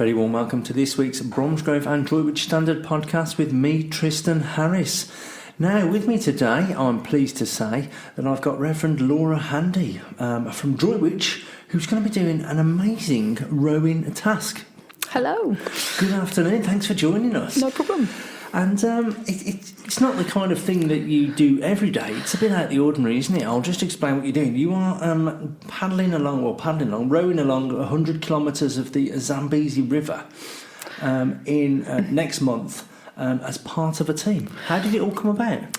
Very warm welcome to this week's Bromsgrove and Droitwich Standard podcast with me, Tristan Harris. Now, with me today, I'm pleased to say that I've got Rev Laura Handy from Droitwich, who's going to be doing an amazing rowing task. Hello. Good afternoon. Thanks for joining us. No problem. And it's not the kind of thing that you do every day. It's a bit out of the ordinary, isn't it? I'll just explain what you're doing. You are rowing along 100 kilometres of the Zambezi River in next month as part of a team. How did it all come about?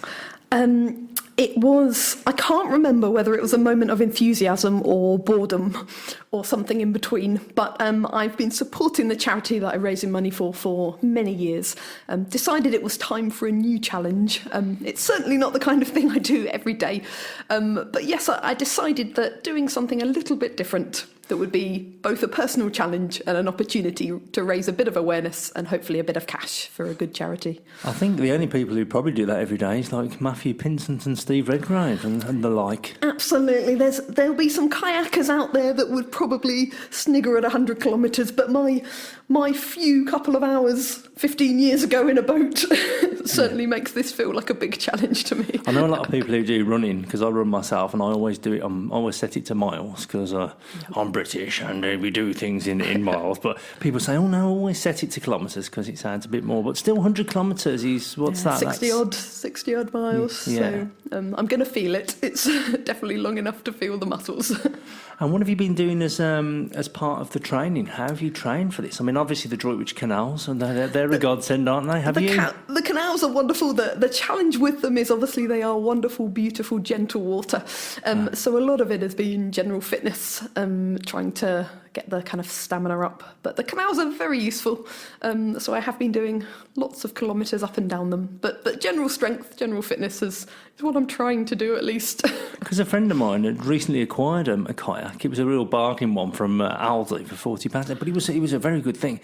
It was, I can't remember whether it was a moment of enthusiasm or boredom or something in between, but I've been supporting the charity that I'm raising money for many years. Decided it was time for a new challenge. It's certainly not the kind of thing I do every day, but yes, I decided that doing something a little bit different that would be both a personal challenge and an opportunity to raise a bit of awareness and hopefully a bit of cash for a good charity. I think the only people who probably do that every day is like Matthew Pinsent and Steve Redgrave and the like. Absolutely. There'll be some kayakers out there that would probably snigger at 100 kilometres, but my few couple of hours 15 years ago in a boat certainly makes this feel like a big challenge to me. I know a lot of people who do running, because I run myself and I always do it. I always set it to miles because I'm British and we do things in miles. But people say, oh no, always set it to kilometres because it sounds a bit more. But still 100 kilometres is, what's that? 60 odd miles. Yeah. So I'm going to feel it. It's definitely long enough to feel the muscles. And what have you been doing as part of the training? How have you trained for this? I mean, obviously the Droitwich canals, and they're a godsend, aren't they? The canals are wonderful. The challenge with them is obviously they are wonderful, beautiful, gentle water. So a lot of it has been general fitness, trying to get the kind of stamina up. But the canals are very useful. So I have been doing lots of kilometres up and down them. But general strength, general fitness is what I'm trying to do at least. Because a friend of mine had recently acquired a kayak. It was a real bargain one from Aldi for £40, but it was a very good thing.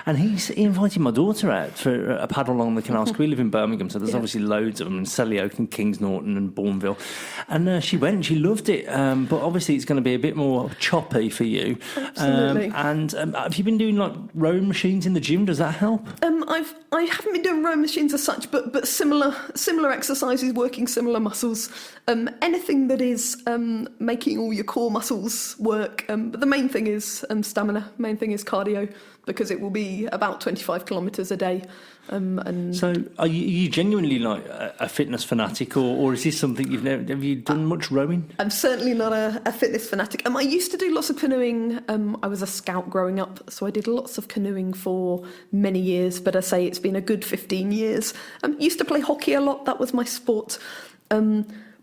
And he invited my daughter out for a paddle along the canals. We live in Birmingham, so there's obviously loads of them in Selly and Kings Norton and Bourneville. And she went and she loved it. But obviously it's going to be a bit more choppy for you. Absolutely. Have you been doing like rowing machines in the gym? Does that help? I haven't been doing rowing machines as such, but similar exercises, working similar muscles. Anything that is making all your core muscles work. But the main thing is stamina. Main thing is cardio, because it will be about 25 kilometres a day. So are you genuinely like a fitness fanatic, or is this something have you done much rowing? I'm certainly not a fitness fanatic. I used to do lots of canoeing. I was a scout growing up, so I did lots of canoeing for many years, but I say it's been a good 15 years. Used to play hockey a lot. That was my sport.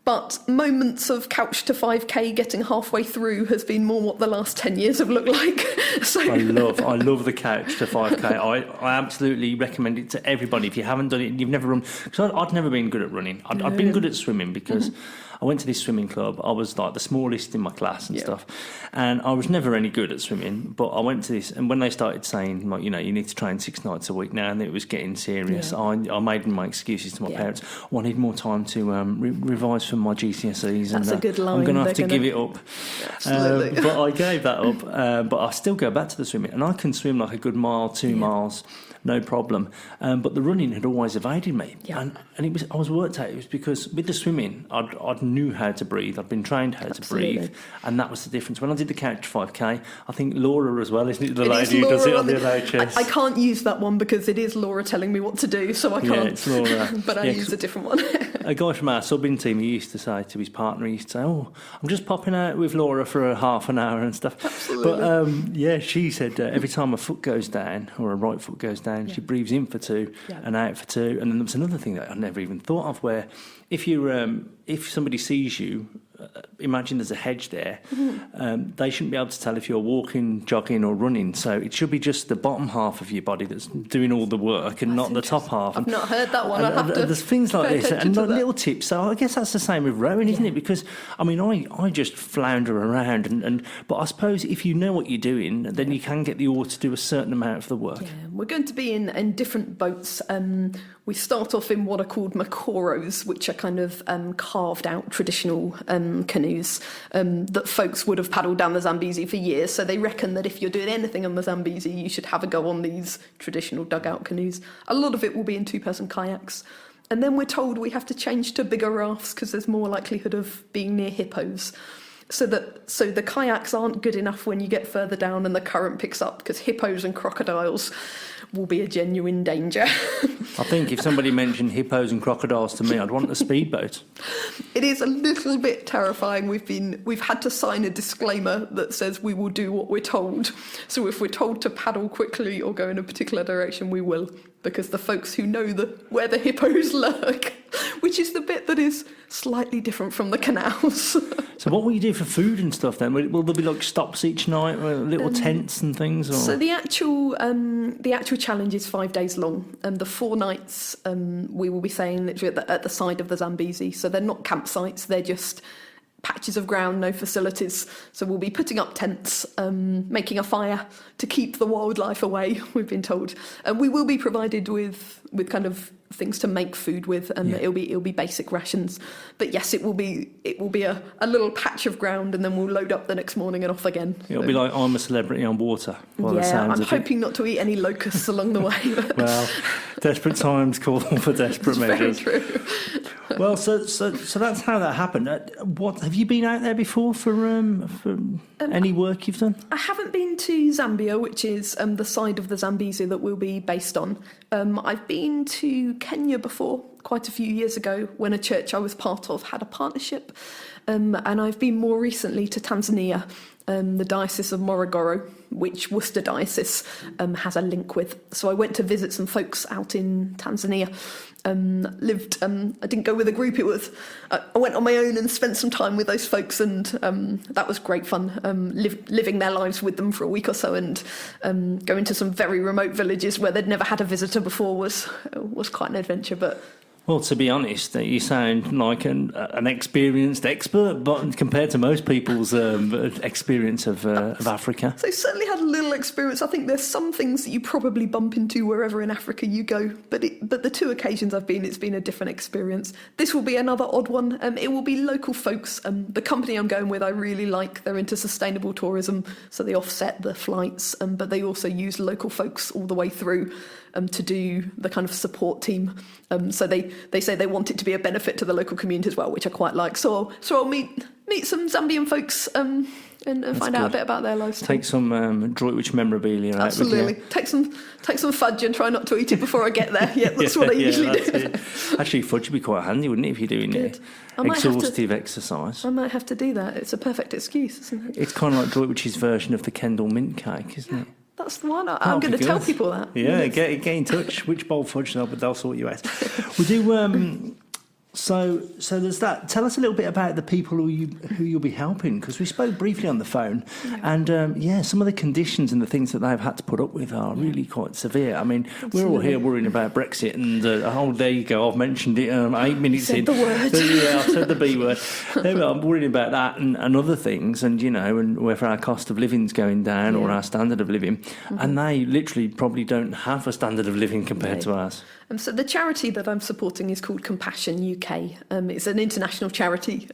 But moments of couch to 5k getting halfway through has been more what the last 10 years have looked like. So I love the couch to 5k. I absolutely recommend it to everybody. If you haven't done it and you've never run, because I'd never been good at running. I'd been good at swimming because I went to this swimming club. I was like the smallest in my class and stuff, and I was never any good at swimming. But I went to this, and when they started saying, like, you need to train 6 nights a week now, and it was getting serious, I made my excuses to my parents. I need more time to revise for my GCSEs. That's and a good line. I'm going to have to give it up. Absolutely. But I gave that up. But I still go back to the swimming, and I can swim like a good mile, 2 miles. No problem. But the running had always evaded me. Yeah. And I was worked out. It was because with the swimming, I'd knew how to breathe. I'd been trained how to breathe. And that was the difference. When I did the couch 5K, I think Laura as well, isn't it? The lady who does it on the NHS. I can't use that one because it is Laura telling me what to do, so I can't. Yeah, it's Laura. But I use a different one. A guy from our subbing team, he used to say to his partner, he used to say, I'm just popping out with Laura for a half an hour and stuff. Absolutely. But she said every time a foot goes down, or a right foot goes down, she breathes in for 2 and out for 2. And then there was another thing that I'd never even thought of, where if somebody sees you, imagine there's a hedge there, they shouldn't be able to tell if you're walking, jogging or running. So it should be just the bottom half of your body that's doing all the work and not the top half. I've not heard that one. I'll have to there's things like this and like little that. tips. So I guess that's the same with rowing, isn't it? Because, I mean, I just flounder around. But I suppose if you know what you're doing, then you can get the oar to do a certain amount of the work. Yeah, we're going to be in different boats. We start off in what are called makoros, which are kind of carved out traditional canoes that folks would have paddled down the Zambezi for years. So they reckon that if you're doing anything on the Zambezi, you should have a go on these traditional dugout canoes. A lot of it will be in two-person kayaks. And then we're told we have to change to bigger rafts because there's more likelihood of being near hippos. So the kayaks aren't good enough when you get further down and the current picks up, because hippos and crocodiles will be a genuine danger. I think if somebody mentioned hippos and crocodiles to me, I'd want a speedboat. It is a little bit terrifying. We've had to sign a disclaimer that says we will do what we're told. So if we're told to paddle quickly or go in a particular direction, we will, because the folks who know where the hippos lurk, which is the bit that is slightly different from the canals. So what will you do for food and stuff then? Will there be like stops each night, little tents and things? Or? So the actual challenge is 5 days long. The 4 nights we will be staying literally at the side of the Zambezi. So they're not campsites, they're just patches of ground, no facilities. So we'll be putting up tents, making a fire to keep the wildlife away, we've been told. And we will be provided with kind of things to make food with, and it'll be basic rations. But yes, it will be a little patch of ground, and then we'll load up the next morning and off again. It'll be like I'm a Celebrity on Water. I'm hoping not to eat any locusts along the way. Well, desperate times call for desperate measures. Very true. Well, so that's how that happened. What have you been out there before for any work you've done? I haven't been to Zambia, which is the side of the Zambezi that we'll be based on. I've been to Kenya before, quite a few years ago, when a church I was part of had a partnership. And I've been more recently to Tanzania, the Diocese of Morogoro, which Worcester Diocese has a link with. So I went to visit some folks out in Tanzania. I didn't go with a group. I went on my own and spent some time with those folks, and that was great fun. Living their lives with them for a week or so, and going to some very remote villages where they'd never had a visitor before was quite an adventure. But well, to be honest, you sound like an experienced expert, but compared to most people's experience of Africa. So certainly had a little experience. I think there's some things that you probably bump into wherever in Africa you go, but the 2 occasions I've been, it's been a different experience. This will be another odd one. It will be local folks. The company I'm going with, I really like. They're into sustainable tourism, so they offset the flights, but they also use local folks all the way through to do the kind of support team. So they say they want it to be a benefit to the local community as well, which I quite like. So I'll meet some Zambian folks and find out a bit about their lives. Take some Droitwich memorabilia out. Absolutely. Take some fudge and try not to eat it before I get there. Yeah, that's what I usually do. Actually, fudge would be quite handy, wouldn't it, if you're doing exhaustive exercise? I might have to do that. It's a perfect excuse, isn't it? It's kind of like Droitwich's version of the Kendal mint cake, isn't it? That's the one. I'm going to tell people that. Yeah, get in touch. Which bowl fudge they'll sort you out. We do. So there's that. Tell us a little bit about the people who you'll be helping, because we spoke briefly on the phone, and some of the conditions and the things that they've had to put up with are really quite severe. I mean, we're all here worrying about Brexit, and there you go. I've mentioned it 8 minutes in. The word. Yeah, I've said the B word. I'm worrying about that and other things, and and whether our cost of living's going down or our standard of living, and they literally probably don't have a standard of living compared to ours. So the charity that I'm supporting is called Compassion UK. It's an international charity,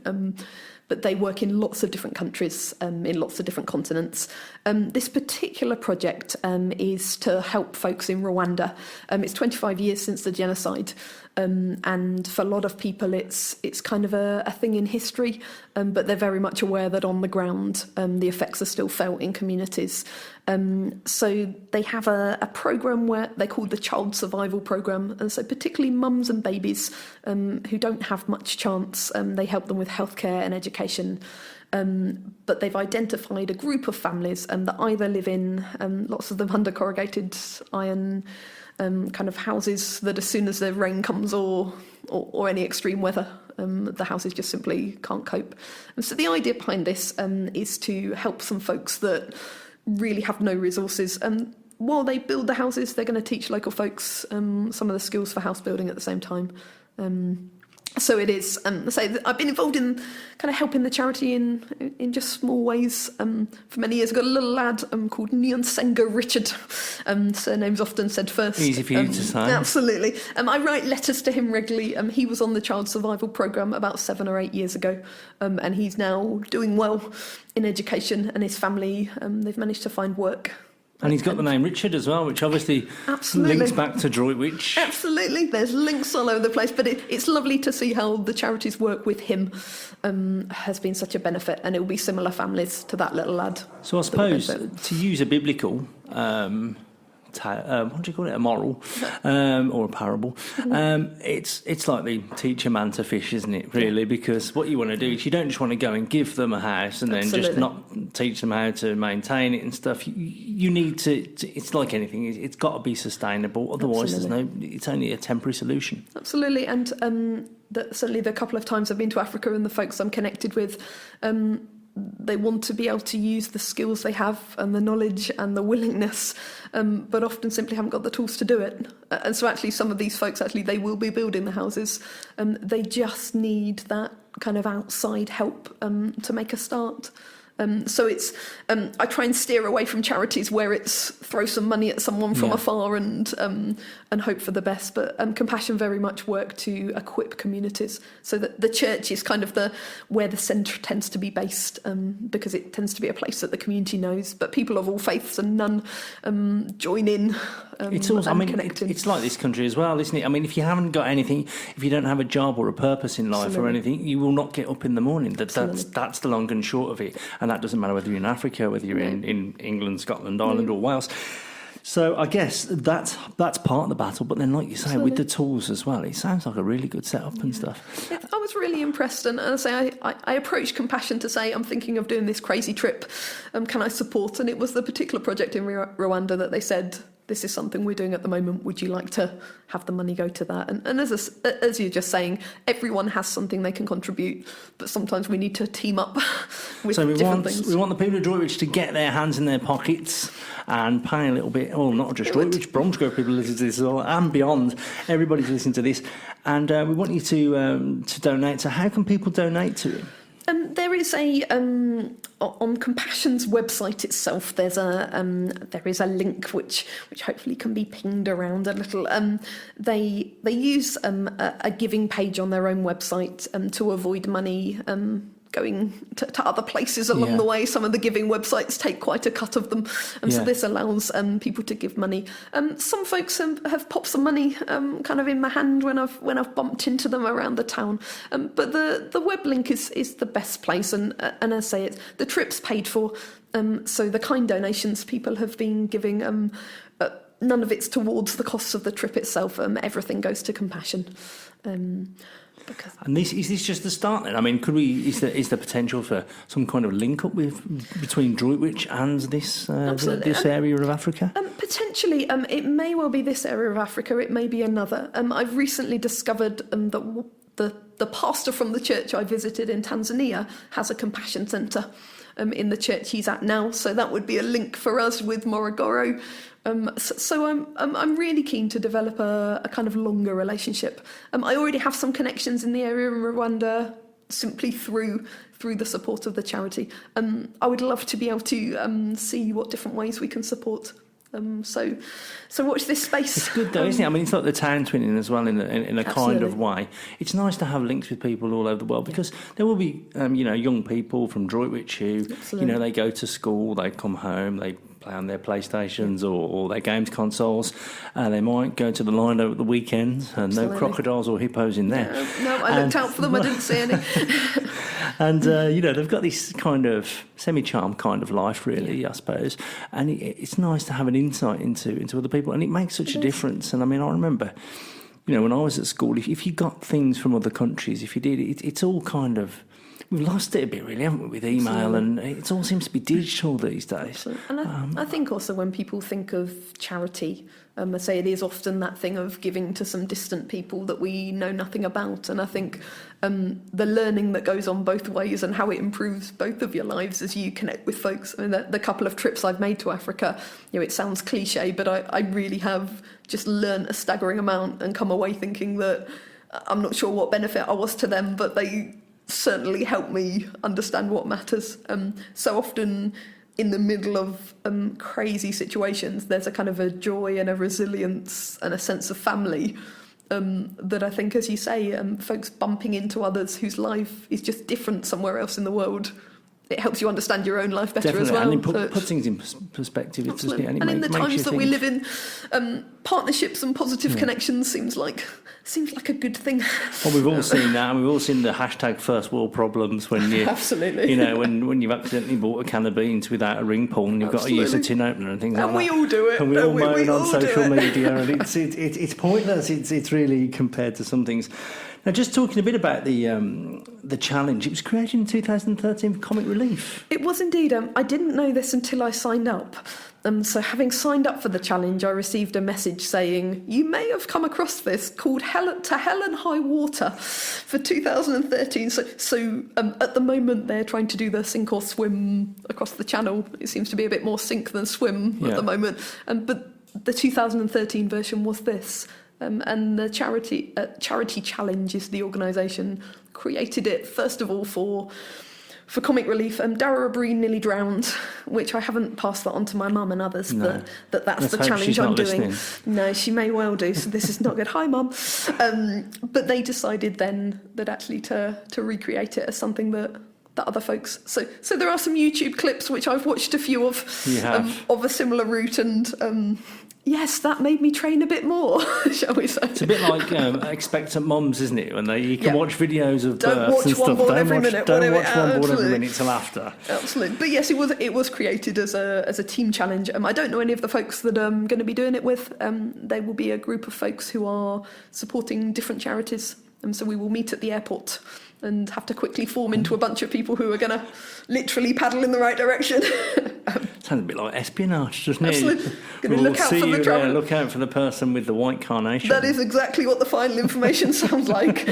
but they work in lots of different countries, in lots of different continents. This particular project is to help folks in Rwanda. It's 25 years since the genocide, and for a lot of people it's kind of a thing in history, but they're very much aware that on the ground the effects are still felt in communities. So they have a programme where they call the Child Survival Programme, and so particularly mums and babies who don't have much chance, they help them with healthcare and education. But they've identified a group of families that either live in lots of them under corrugated iron kind of houses that as soon as the rain comes or any extreme weather, the houses just simply can't cope. And so the idea behind this is to help some folks that really have no resources. While they build the houses, they're going to teach local folks some of the skills for house building at the same time. So it is. I've been involved in kind of helping the charity in just small ways for many years. I've got a little lad called Nyonsenga Richard. Surname's often said first. Easy for you to say. Absolutely. I write letters to him regularly. He was on the Child Survival Programme about 7 or 8 years ago, and he's now doing well in education. And his family, they've managed to find work. And he's got the name Richard as well, which obviously links back to Droitwich. Absolutely, there's links all over the place, but it's lovely to see how the charity's work with him has been such a benefit, and it will be similar families to that little lad. So I suppose, to use a biblical, what do you call it, a moral or a parable, it's like the teach a man to fish, isn't it, really? Because what you want to do is you don't just want to go and give them a house and then just not teach them how to maintain it and stuff. You need to, it's like anything, it's got to be sustainable, otherwise it's only a temporary solution. Absolutely. And certainly the couple of times I've been to Africa and the folks I'm connected with, they want to be able to use the skills they have and the knowledge and the willingness, but often simply haven't got the tools to do it. And so actually some of these folks, they will be building the houses. They just need that kind of outside help to make a start. So it's I try and steer away from charities where it's throw some money at someone from afar and hope for the best. But Compassion very much work to equip communities, so that the church is kind of where the centre tends to be based, because it tends to be a place that the community knows. But people of all faiths and none join in. It's also, it's like this country as well, isn't it? I mean, if you haven't got anything, if you don't have a job or a purpose in life or anything, you will not get up in the morning. That's the long and short of it. And that doesn't matter whether you're in Africa, whether you're in England, Scotland, Ireland or Wales. So I guess that's part of the battle. But then, like you say, with the tools as well, it sounds like a really good setup and stuff. I was really impressed, and as I say, I approached Compassion to say, I'm thinking of doing this crazy trip. Can I support? And it was the particular project in Rwanda that they said, this is something we're doing at the moment. Would you like to have the money go to that? And as you're just saying, everyone has something they can contribute, but sometimes we need to team up with different things. We want the people of Droitwich to get their hands in their pockets and pay a little bit. Well, not just Droitwich, Bromsgrove people listen to this as well, and beyond. Everybody's listening to this, and we want you to donate. So how can people donate to it? There is on Compassion's website itself. There is a link which hopefully can be pinged around a little. They use a giving page on their own website to avoid money going to other places along the way. Some of the giving websites take quite a cut of them, so this allows people to give money. Some folks have popped some money kind of in my hand when I've bumped into them around the town. But the web link is the best place, and as I say, the trip's paid for. So the kind donations people have been giving, none of it's towards the costs of the trip itself. Everything goes to Compassion. And is this just the start then? I mean, is there potential for some kind of link up between Droitwich and this area of Africa? Potentially, it may well be this area of Africa. It may be another. I've recently discovered that the pastor from the church I visited in Tanzania has a Compassion centre in the church he's at now. So that would be a link for us with Morogoro. So I'm really keen to develop a kind of longer relationship. I already have some connections in the area in Rwanda, simply through the support of the charity. I would love to be able to see what different ways we can support. So watch this space. It's good though, isn't it? I mean, it's like the town twinning as well in a kind of way. It's nice to have links with people all over the world, because there will be young people from Droitwich who they go to school, they come home, they play on their PlayStations or their games consoles, and they might go to the Lido at the weekends, and no crocodiles or hippos in there. No, I looked out for them, I didn't see any. And they've got this kind of semi-charmed kind of life, really, I suppose, and it's nice to have an insight into other people, and it makes such a difference. And I mean, I remember, when I was at school, if you got things from other countries, if you did, it's all kind of, we've lost it a bit, really, haven't we, with email, and it all seems to be digital these days. And I think also when people think of charity, I say it is often that thing of giving to some distant people that we know nothing about. And I think the learning that goes on both ways and how it improves both of your lives as you connect with folks. I mean, the couple of trips I've made to Africa, it sounds cliche, but I really have just learned a staggering amount and come away thinking that I'm not sure what benefit I was to them, but they certainly helped me understand what matters. So often in the middle of crazy situations, there's a kind of a joy and a resilience and a sense of family that I think, as you say, folks bumping into others whose life is just different somewhere else in the world. It helps you understand your own life better as well. And it puts things in perspective. Absolutely. And, and in the times that we live in, partnerships and positive connections seems like a good thing. Well, we've all seen that, and we've all seen the hashtag first world problems when you, absolutely, you know, when you've accidentally bought a can of beans without a ring pull and you've got to use a tin opener and things like that. And we all do it. And we all moan on social media, and it's pointless. It's really compared to some things. Now, just talking a bit about the challenge, it was created in 2013 for Comic Relief. It was indeed. I didn't know this until I signed up. So having signed up for the challenge, I received a message saying, you may have come across this, called To Helen High Water for 2013. So at the moment, they're trying to do the sink or swim across the channel. It seems to be a bit more sink than swim at the moment. But the 2013 version was this. And the Charity Challenge is the organisation created it, first of all, for Comic Relief. Dara Breen nearly drowned, which I haven't passed that on to my mum and others, no. that's the challenge I'm doing. No, she may well do, so this is not good. Hi, Mum. But they decided then that actually to recreate it as something that other folks... So there are some YouTube clips, which I've watched a few of a similar route, and... yes, that made me train a bit more, shall we say. It's a bit like Expectant Mums, isn't it? When you can watch videos of births and stuff. Don't watch one board every minute till after. Absolutely. But yes, it was created as a team challenge. I don't know any of the folks that I'm going to be doing it with. They will be a group of folks who are supporting different charities. So we will meet at the airport and have to quickly form into a bunch of people who are going to literally paddle in the right direction. Sounds a bit like espionage, doesn't it? Absolutely. Going to look out for the travel. Look out for the person with the white carnation. That is exactly what the final information sounds like.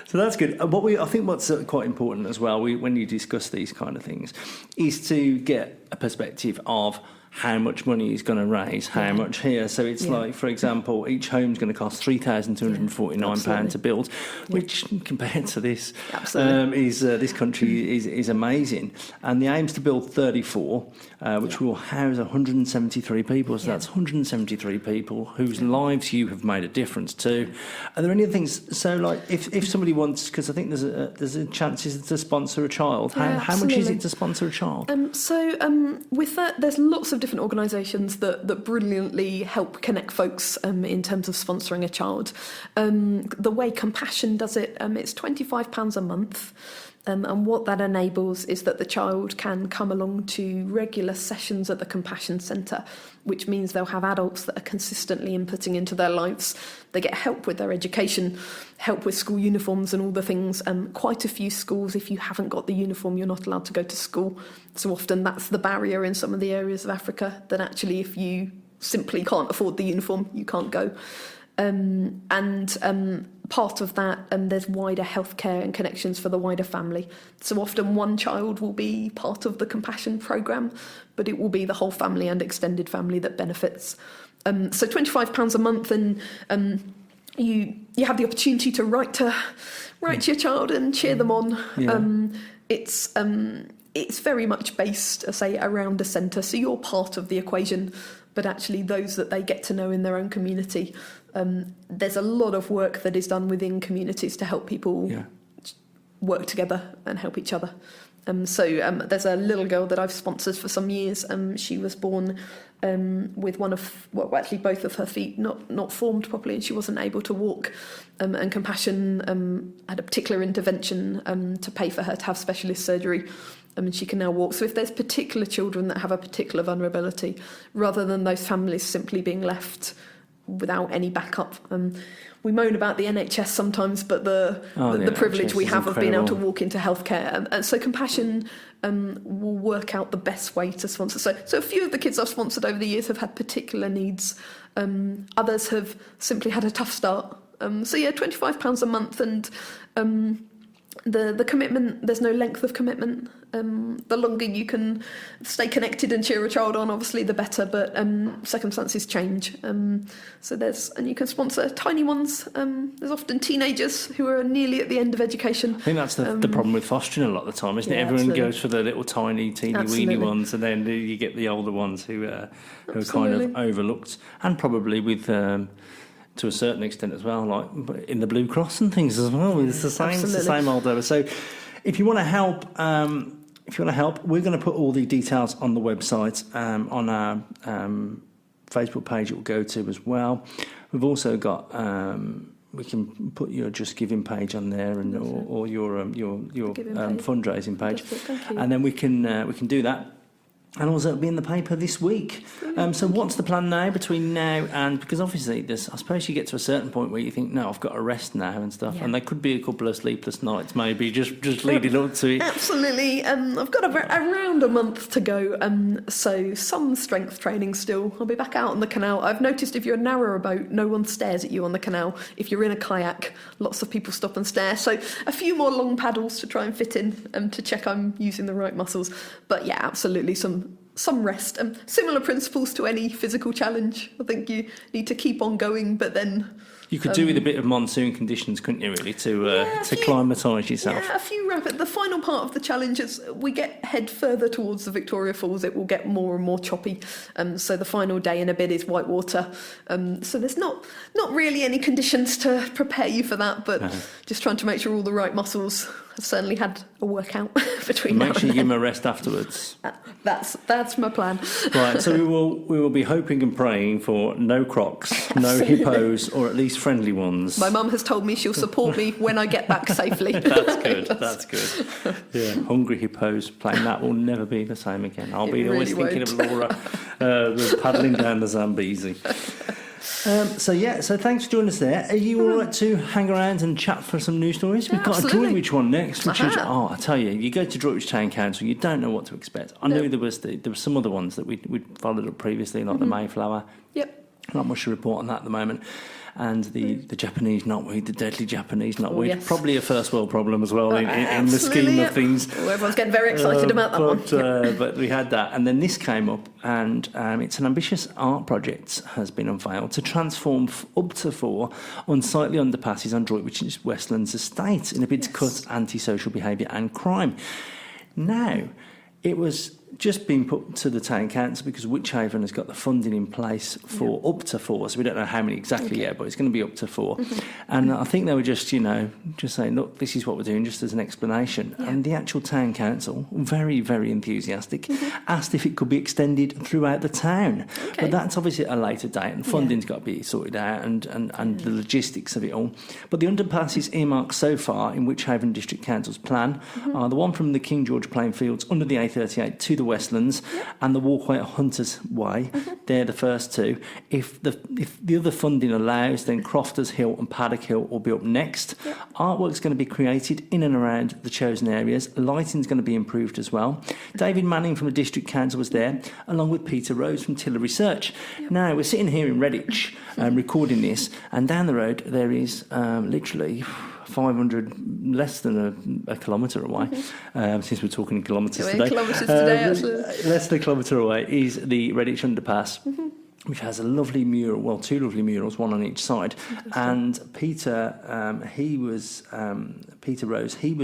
So that's good. I think what's quite important as well, when you discuss these kind of things, is to get a perspective of how much money is going to raise, how much here. So it's like, for example, each home's going to cost £3,249 to build, which compared to this, this country is amazing. And the aim's to build 34, which will house 173 people. So that's 173 people whose lives you have made a difference to. Are there any other things? So, like, if somebody wants, because I think there's a chance to sponsor a child. How much is it to sponsor a child? With that, there's lots of different organisations that brilliantly help connect folks in terms of sponsoring a child. The way Compassion does it, it's £25 a month. And what that enables is that the child can come along to regular sessions at the Compassion Centre, which means they'll have adults that are consistently inputting into their lives. They get help with their education, help with school uniforms and all the things. Quite a few schools, if you haven't got the uniform, you're not allowed to go to school. So often that's the barrier in some of the areas of Africa, that actually if you simply can't afford the uniform, you can't go. Part of that, there's wider healthcare and connections for the wider family. So often one child will be part of the Compassion programme, but it will be the whole family and extended family that benefits. So £25 a month, and you have the opportunity to write to your child and cheer them on. It's very much based, say, around a centre, so you're part of the equation, but actually those that they get to know in their own community. There's a lot of work that is done within communities to help people work together and help each other. There's a little girl that I've sponsored for some years. She was born with both of her feet not formed properly, and she wasn't able to walk. And Compassion had a particular intervention to pay for her to have specialist surgery. And she can now walk. So if there's particular children that have a particular vulnerability, rather than those families simply being left without any backup. We moan about the NHS sometimes, but the privilege we have of being able to walk into healthcare. And so Compassion will work out the best way to sponsor. So a few of the kids I've sponsored over the years have had particular needs. Others have simply had a tough start. £25 a month, and the commitment, there's no length of commitment. The longer you can stay connected and cheer a child on, obviously, the better. But circumstances change. And you can sponsor tiny ones. There's often teenagers who are nearly at the end of education. I think that's the problem with fostering a lot of the time, isn't it? Yeah, Everyone absolutely. goes for the little tiny, teeny, Absolutely. weeny ones, and then you get the older ones who are kind of overlooked, and probably with. To a certain extent as well, like in the Blue Cross and things as well. It's the same. It's the same old over. So, if you want to help, we're going to put all the details on the website on our Facebook page. It will go to as well. We've also got. We can put your Just Giving page on there, and or your fundraising page, Thank you. and then we can do that. And also it'll be in the paper this week. So what's the plan now between now and... Because obviously, I suppose you get to a certain point where you think, no, I've got to rest now and stuff. Yeah. And there could be a couple of sleepless nights maybe just leading up to it. Absolutely. I've got around a month to go, so some strength training still. I'll be back out on the canal. I've noticed if you're a narrower boat, no one stares at you on the canal. If you're in a kayak, lots of people stop and stare. So a few more long paddles to try and fit in to check I'm using the right muscles. But yeah, absolutely some rest. Similar principles to any physical challenge. I think you need to keep on going, but then... You could do with a bit of monsoon conditions, couldn't you, really, to acclimatise yourself? Yeah, a few rapid. The final part of the challenge is we head further towards the Victoria Falls. It will get more and more choppy. So the final day and a bit is whitewater. So there's not really any conditions to prepare you for that, but just trying to make sure all the right muscles. I've certainly had a workout between now and Make sure you then. give them a rest afterwards. That's my plan. Right, so we will be hoping and praying for no crocs, no hippos, or at least friendly ones. My mum has told me she'll support me when I get back safely. That's good. Yeah, hungry hippos playing that will never be the same again. I'll be always thinking of Laura paddling down the Zambezi. So thanks for joining us there. Are you all right to hang around and chat for some news stories? We've got absolutely. a Droitwich one next, which is, I tell you go to Droitwich Town Council, you don't know what to expect. I knew there were some other ones that we'd followed up previously, like the Mayflower. Yep. Not much to report on that at the moment. And the Japanese knotweed, the deadly Japanese knotweed, yes. Probably a first world problem as well in the scheme of things. Oh, everyone's getting very excited about that one. But we had that, and then this came up, and it's an ambitious art project has been unveiled to transform up to 4 unsightly underpasses on Droitwich's Westlands estate in a bid to cut antisocial behaviour and crime. Now, it was just been put to the town council because Wychhaven has got the funding in place for up to 4, so we don't know how many exactly yet, but it's going to be up to 4. And I think they were just saying, look, this is what we're doing, just as an explanation. And the actual town council, very, very enthusiastic, asked if it could be extended throughout the town. But that's obviously at a later date, and funding's got to be sorted out, and the logistics of it all. But the underpasses earmarked so far in Wychhaven District Council's plan are the one from the King George playing fields under the A38 to the Westlands and the walkway at Hunters Way. They're the first two. If the other funding allows, then Crofters Hill and Paddock Hill will be up next. Artwork's going to be created in and around the chosen areas. Lighting's going to be improved as well. David Manning from the District Council was there, along with Peter Rose from Tiller Research. Now, we're sitting here in Redditch recording this, and down the road there is literally 500, less than a kilometre away, since we're talking kilometres today. Less than a kilometre away is the Redditch Underpass, which has a lovely mural, well, 2 lovely murals, one on each side. And Peter, Peter Rose, he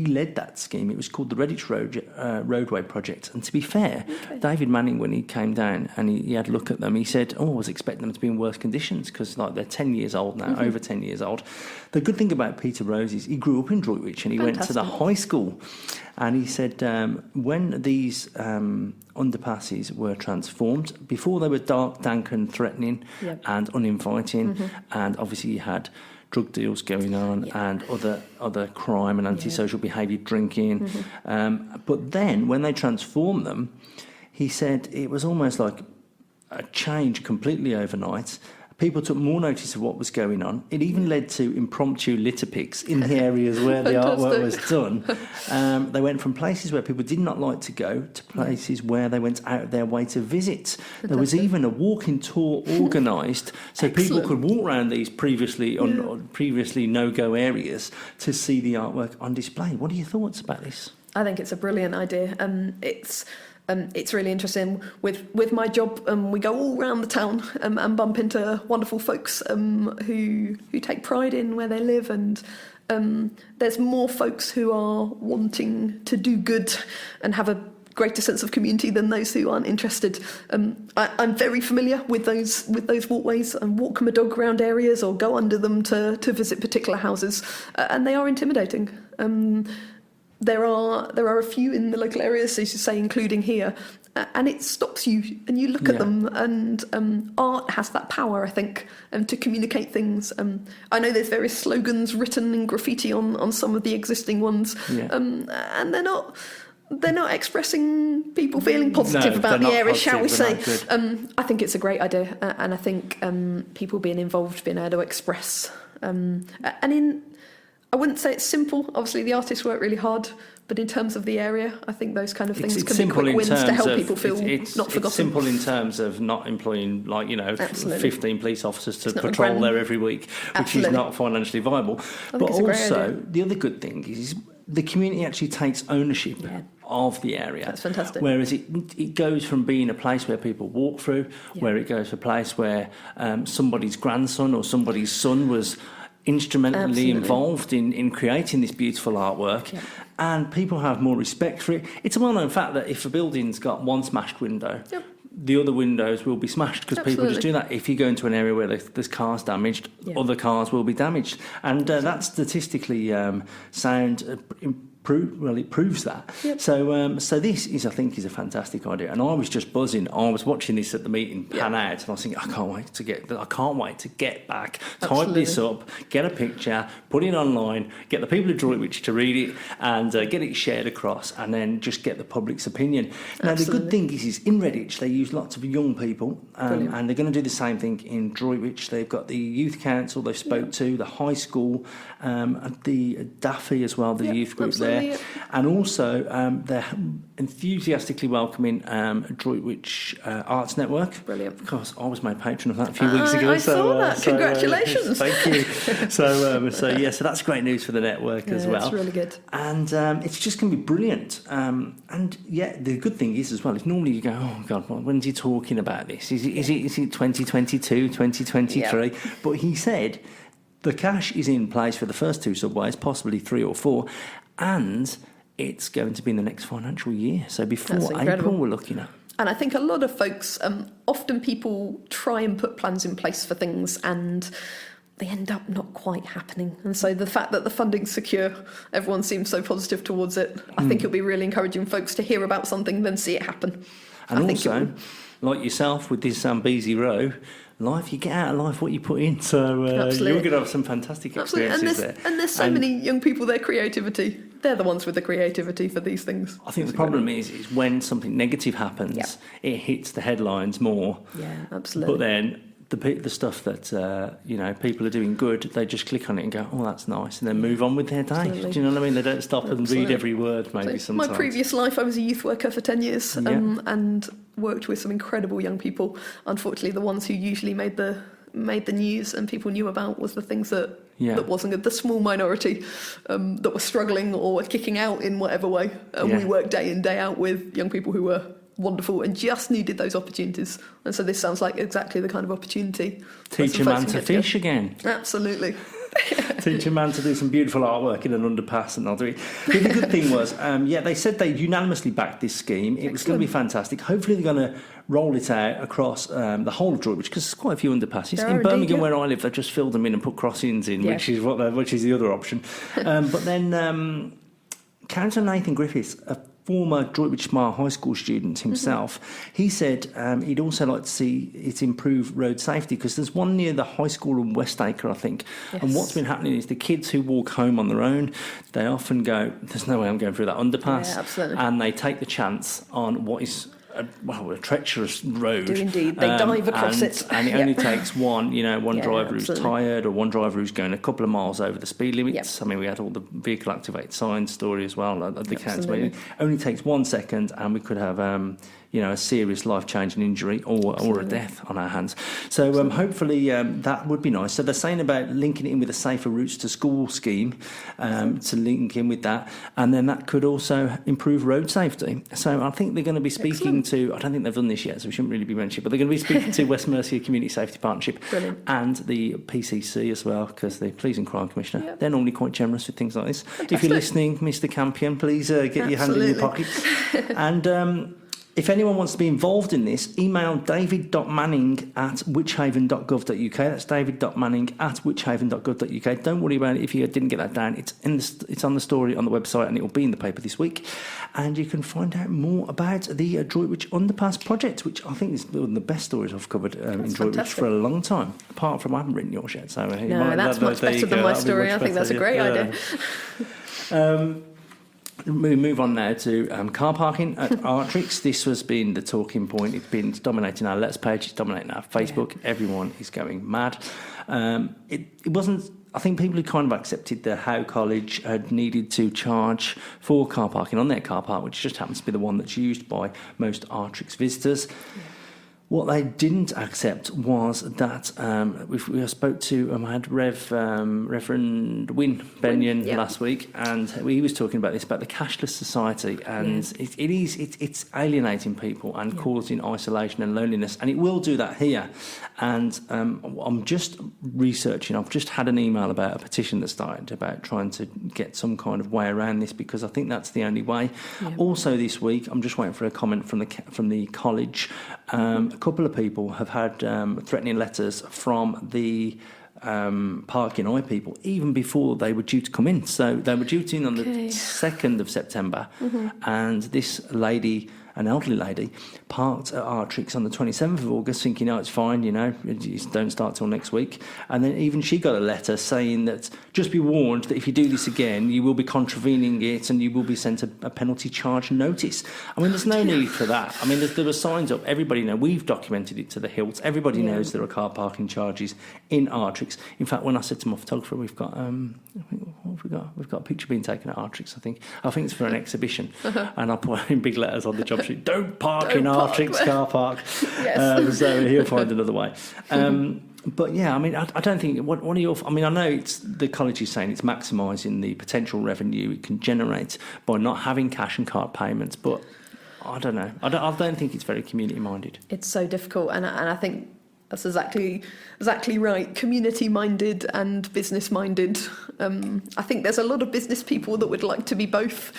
led that scheme. It was called the Redditch Roadway Project. And to be fair, David Manning, when he came down and he had a look at them, he said, I was expecting them to be in worse conditions because they're 10 years old now, over 10 years old. The good thing about Peter Rose is he grew up in Droitwich and he went to the high school. And he said when these underpasses were transformed, before they were dark, dank and threatening and uninviting, and obviously you had drug deals going on and other crime and antisocial behaviour, drinking. But then when they transformed them, he said it was almost like a change completely overnight. people took more notice of what was going on. It even led to impromptu litter picks in the areas where the artwork was done. They went from places where people did not like to go to places where they went out of their way to visit. There was even a walking tour organised so people could walk around these previously no-go areas to see the artwork on display. What are your thoughts about this? I think it's a brilliant idea. It's really interesting. With my job, we go all around the town and bump into wonderful folks who take pride in where they live, and there's more folks who are wanting to do good and have a greater sense of community than those who aren't interested. I'm very familiar with those walkways and walk my dog around areas or go under them to visit particular houses, and they are intimidating. There are a few in the local areas, as you say, including here, and it stops you and you look at them, and art has that power, I think, to communicate things. I know there's various slogans written in graffiti on some of the existing ones, and they're not expressing people feeling positive about the area, shall we say. I think it's a great idea, and I think people being involved, being able to express, I wouldn't say it's simple. Obviously, the artists work really hard, but in terms of the area, I think those kind of things can be quick wins to help people feel not forgotten. It's simple in terms of not employing 15 police officers to patrol there every week, which is not financially viable. But also, the other good thing is the community actually takes ownership of the area. That's fantastic. Whereas it goes from being a place where people walk through, where it goes to a place where somebody's grandson or somebody's son was instrumentally involved in creating this beautiful artwork, and people have more respect for it. It's a well-known fact that if a building's got one smashed window, the other windows will be smashed because people just do that. If you go into an area where there's cars damaged, other cars will be damaged, and that's statistically sound. It proves that. So this is, I think, is a fantastic idea. And I was just buzzing. I was watching this at the meeting pan out, and I was thinking, I can't wait to get back, type this up, get a picture, put it online, get the people of Droitwich to read it, and get it shared across, and then just get the public's opinion. Now, the good thing is in Redditch they use lots of young people, and they're going to do the same thing in Droitwich. They've got the youth council they've spoke to, the high school, and the Daffy as well, the youth group there. And also, they're enthusiastically welcoming Droitwich Arts Network. Brilliant. Of course, I was made patron of that a few weeks ago. I saw that. Congratulations. Thank you. So that's great news for the network as well. It's really good. And it's just going to be brilliant. And the good thing is as well, if normally you go, oh God, when's he talking about this? Is it 2022, 2023? But he said the cash is in place for the first two subways, possibly 3 or 4, and it's going to be in the next financial year. So before April, we're looking at. And I think a lot of folks, often people try and put plans in place for things and they end up not quite happening. And so the fact that the funding's secure, everyone seems so positive towards it. I think it'll be really encouraging folks to hear about something, then see it happen. And also, like yourself with this Zambezi row, you get out of life what you put in. So you're going to have some fantastic experiences there. And there's so many young people, their creativity. They're the ones with the creativity for these things. I think the problem is when something negative happens, it hits the headlines more. Yeah, absolutely. But then the stuff that people are doing good, they just click on it and go, oh, that's nice, and then move on with their day. Absolutely. Do you know what I mean? They don't stop and read every word. Maybe sometimes. My previous life, I was a youth worker for 10 years and worked with some incredible young people. Unfortunately, the ones who usually made the news and people knew about was the things that wasn't good. The small minority that were struggling or were kicking out in whatever way. We worked day in, day out with young people who were wonderful and just needed those opportunities. And so this sounds like exactly the kind of opportunity. Teach a man to fish again. Absolutely. Teach a man to do some beautiful artwork in an underpass, and I'll do it. The good thing was, they said they unanimously backed this scheme. It was going to be fantastic. Hopefully they're going to roll it out across the whole of Droitwich, because there's quite a few underpasses. In Birmingham, where I live, they've just filled them in and put crossings in, which is the other option. But then Councillor Nathan Griffiths, a former Droitwich Smile High School student himself, he said he'd also like to see it improve road safety, because there's one near the high school in Westacre, I think. Yes. And what's been happening is the kids who walk home on their own, they often go, there's no way I'm going through that underpass. Yeah, absolutely. And they take the chance on what is a treacherous road. Do indeed. They dive across it. And it only takes one driver who's absolutely. tired, or one driver who's going a couple of miles over the speed limits. Yep. I mean, we had all the vehicle activated signs story as well at the council Absolutely. meeting. Only takes 1 second, and we could have a serious life-changing injury or a death on our hands. So hopefully that would be nice. So they're saying about linking it in with a Safer Routes to School scheme, to link in with that, and then that could also improve road safety. So I think they're going to be speaking to, I don't think they've done this yet, so we shouldn't really be mentioning, but they're going to be speaking to West Mercia Community Safety Partnership Brilliant. and the PCC as well, because the Police and Crime Commissioner, Yep. they're normally quite generous with things like this. Fantastic. If you're listening, Mr. Campion, please get your hand in your pocket. And if anyone wants to be involved in this, email david.manning@witchhaven.gov.uk. That's david.manning@witchhaven.gov.uk. Don't worry about it if you didn't get that down. It's on the story on the website, and it will be in the paper this week. And you can find out more about the Droitwich Underpass project, which I think is one of the best stories I've covered in Droitwich fantastic. for a long time. Apart from I haven't written yours yet. So No, that's much better than my story. I think that's a great idea. We move on now to car parking at Artrix. This has been the talking point. It's been dominating our Let's page. It's dominating our Facebook. Yeah. Everyone is going mad. It wasn't. I think people had kind of accepted that Howe College had needed to charge for car parking on their car park, which just happens to be the one that's used by most Artrix visitors. Yeah. What they didn't accept was that we spoke to I had Reverend Wynne Benyon last week, and he was talking about this, about the cashless society, and it's alienating people and causing isolation and loneliness, and it will do that here. And I'm just researching. I've just had an email about a petition that started about trying to get some kind of way around this, because I think that's the only way. Yeah. Also this week, I'm just waiting for a comment from the college. A couple of people have had threatening letters from the Parking Eye people even before they were due to come in. So they were due to in on the 2nd of September, and this lady, an elderly lady, parked at Artrix on the 27th of August thinking, it's fine, you don't start till next week. And then even she got a letter saying that just be warned that if you do this again, you will be contravening it and you will be sent a penalty charge notice. I mean, there's no need for that. I mean, there were signs up. Everybody knows. We've documented it to the hilt. Everybody knows there are car parking charges in Artrix. In fact, when I said to my photographer, we've got we've got a picture being taken at Artrix, I think it's for an exhibition, and I put in big letters on the job sheet, don't park in Artrix car park. Yes. So he'll find another way. But yeah, I mean, I don't think, what are your, I mean, I know it's, the college is saying it's maximising the potential revenue it can generate by not having cash and card payments, but I don't know. I don't think it's very community minded. It's so difficult, and I think that's exactly right. Community-minded and business-minded. I think there's a lot of business people that would like to be both.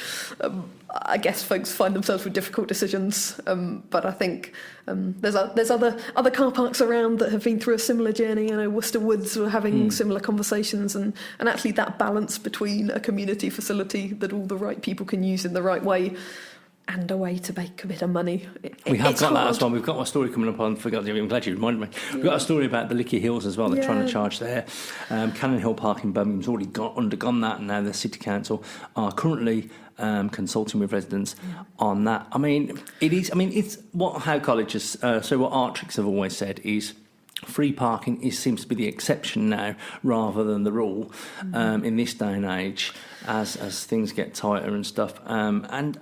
I guess folks find themselves with difficult decisions, but I think there's other car parks around that have been through a similar journey. I know Worcester Woods were having similar conversations, and actually that balance between a community facility that all the right people can use in the right way and a way to make a bit of money. We have got that as well. We've got a story coming up on, I'm glad you reminded me. We've got a story about the Licky Hills as well. They're trying to charge there. Cannon Hill Park in Birmingham's already undergone that, and now the City Council are currently consulting with residents on that. I mean, it's what Howe College has, so what Artrix have always said is free parking seems to be the exception now rather than the rule in this day and age as things get tighter and stuff. And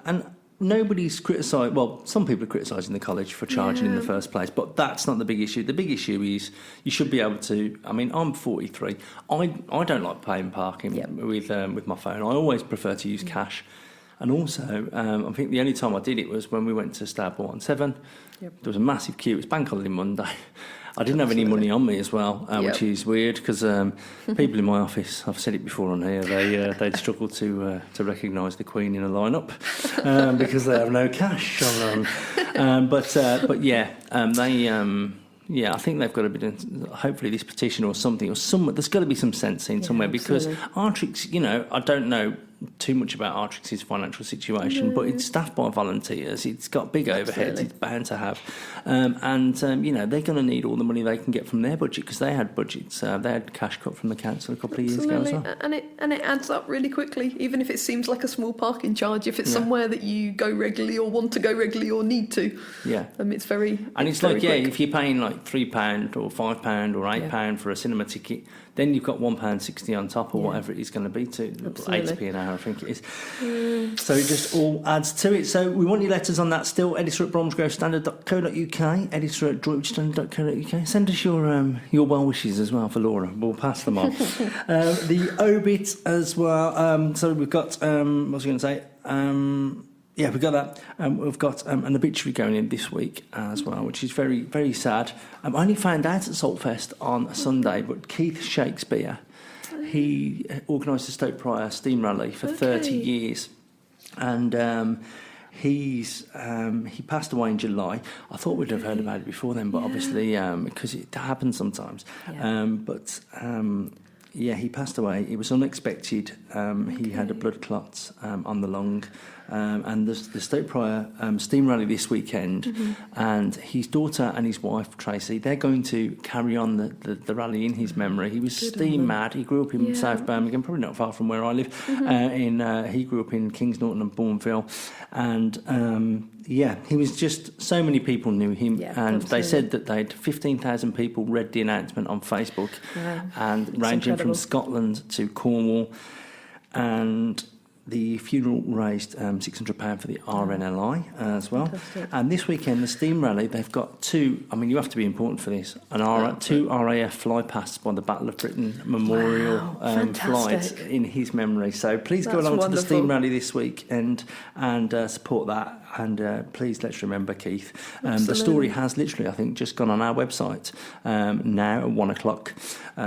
nobody's criticised, well, some people are criticising the college for charging in the first place, but that's not the big issue. The big issue is you should be able to, I mean, I'm 43. I don't like paying parking with my phone. I always prefer to use cash. And also, I think the only time I did it was when we went to Starport on 7. There was a massive queue. It was Bank Holiday Monday. I didn't have any money on me as well, which is weird because people in my office, I've said it before on here, they'd struggle to recognise the Queen in a lineup because they have no cash on them. But yeah, I think they've got a bit of, hopefully this petition or something, or there's got to be some sense in somewhere, because Artrix, I don't know too much about Artrix's financial situation, but it's staffed by volunteers. It's got big overheads. It's bound to have, you know, they're going to need all the money they can get from their budget because they had budgets. They had cash cut from the council a couple of years ago as well. And it adds up really quickly, even if it seems like a small parking charge. If it's somewhere that you go regularly or want to go regularly or need to, it's very. And it's like quick. if you're paying like £3 or £5 or £8 for a cinema ticket, then you've got £1.60 on top or whatever it is going to be to 80p an hour, I think it is. So it just all adds to it. So we want your letters on that still. Editor at bromsgrovestandard.co.uk, editor at droitwichstandard.co.uk. Send us your well wishes as well for Laura. We'll pass them on. The obit as well. So we've got, what was I going to say? Yeah, we've got that. We've got an obituary going in this week as well, which is very, very sad. I only found out at Saltfest on Sunday, but Keith Shakespeare, he organised the Stoke Prior Steam Rally for 30 years. And he passed away in July. I thought we'd have heard about it before then, but obviously, because it happens sometimes. Yeah. He passed away. It was unexpected. He had a blood clot on the lung. And the Stoke Prior Steam Rally this weekend, and his daughter and his wife Tracy, they're going to carry on the rally in his memory. He was steam mad. He grew up in South Birmingham, probably not far from where I live. He grew up in Kings Norton and Bourneville, and he was just, so many people knew him, and they said that they'd 15,000 people read the announcement on Facebook, and it's ranging from Scotland to Cornwall, and the funeral raised £600 for the RNLI as well. Fantastic. And this weekend, the Steam Rally, they've got two, I mean, you have to be important for this, two RAF fly pasts by the Battle of Britain Memorial flights in his memory. So please go along to the Steam Rally this week and support that. And please let's remember Keith. The story has literally, I think, just gone on our website now at 1 o'clock. So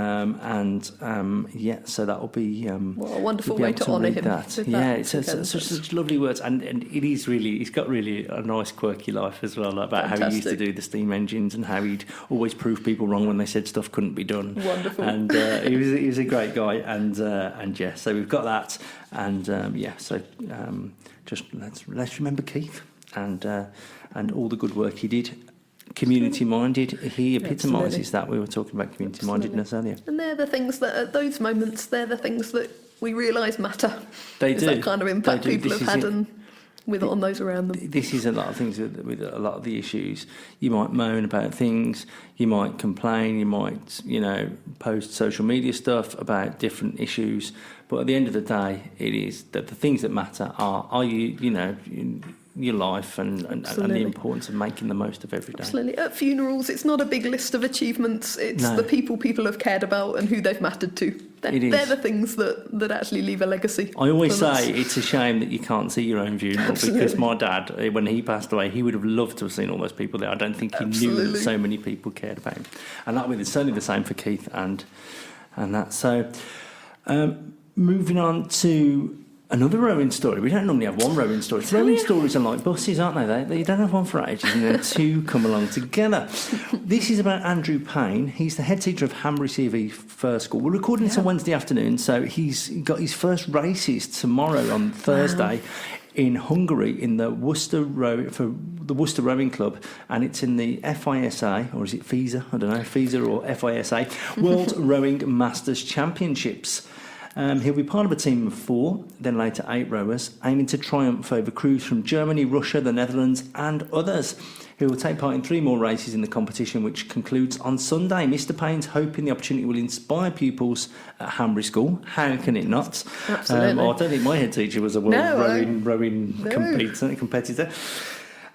that will be... what a wonderful way to honour him. It's such lovely words. And it is really... He's got really a nice, quirky life as well, about how he used to do the steam engines and how he'd always prove people wrong when they said stuff couldn't be done. Wonderful. And he was a great guy. So we've got that. Just let's remember Keith and all the good work he did. Community minded, he epitomises that. We were talking about community mindedness earlier. And they're the things that at those moments, they're the things that we realise matter. They do. That kind of impact people have had on those around them. This is a lot of things with a lot of the issues. You might moan about things, you might complain, you might, post social media stuff about different issues. But at the end of the day, it is that the things that matter are your life and the importance of making the most of every day. Absolutely. At funerals, it's not a big list of achievements. It's the people have cared about and who they've mattered to. They're the things that actually leave a legacy. I always say it's a shame that you can't see your own funeral because my dad, when he passed away, he would have loved to have seen all those people there. I don't think he knew that so many people cared about him. And that was certainly the same for Keith and that. So moving on to another rowing story. We don't normally have one rowing story. Rowing stories are like buses, aren't they? You don't have one for ages and then two come along together. This is about Andrew Payne. He's the head teacher of Hanbury CV First School. We're recording this on Wednesday afternoon, so he's got his first races tomorrow on Thursday in Hungary in the Worcester Rowing Club, and it's in the FISA, or is it FISA? I don't know, FISA or FISA, World Rowing Masters Championships. He'll be part of a team of 4, then later 8 rowers, aiming to triumph over crews from Germany, Russia, the Netherlands and others. He will take part in 3 more races in the competition, which concludes on Sunday. Mr. Payne's hoping the opportunity will inspire pupils at Hanbury School. How can it not? Absolutely. I don't think my head teacher was a world rowing competitor.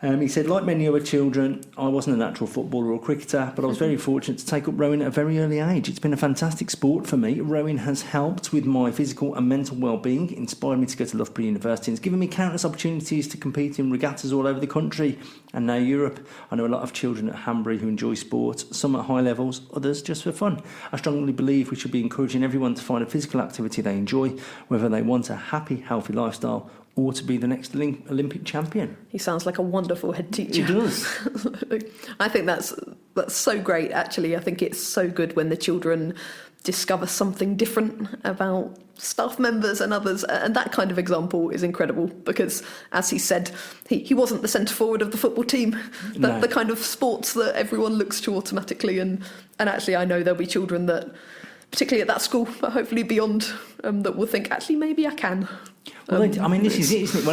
He said, like many other children, I wasn't a natural footballer or cricketer, but I was very fortunate to take up rowing at a very early age. It's been a fantastic sport for me. Rowing has helped with my physical and mental well-being, inspired me to go to Loughborough University, and it's given me countless opportunities to compete in regattas all over the country and now Europe. I know a lot of children at Hanbury who enjoy sport, some at high levels, others just for fun. I strongly believe we should be encouraging everyone to find a physical activity they enjoy, whether they want a happy, healthy lifestyle or to be the next Olympic champion. He sounds like a wonderful head teacher. He does. I think that's so great, actually. I think it's so good when the children discover something different about staff members and others. And that kind of example is incredible because, as he said, he wasn't the centre forward of the football team, the kind of sports that everyone looks to automatically. And actually, I know there'll be children that, particularly at that school, but hopefully beyond, that will think, actually, maybe I can. Well, this is it, isn't it?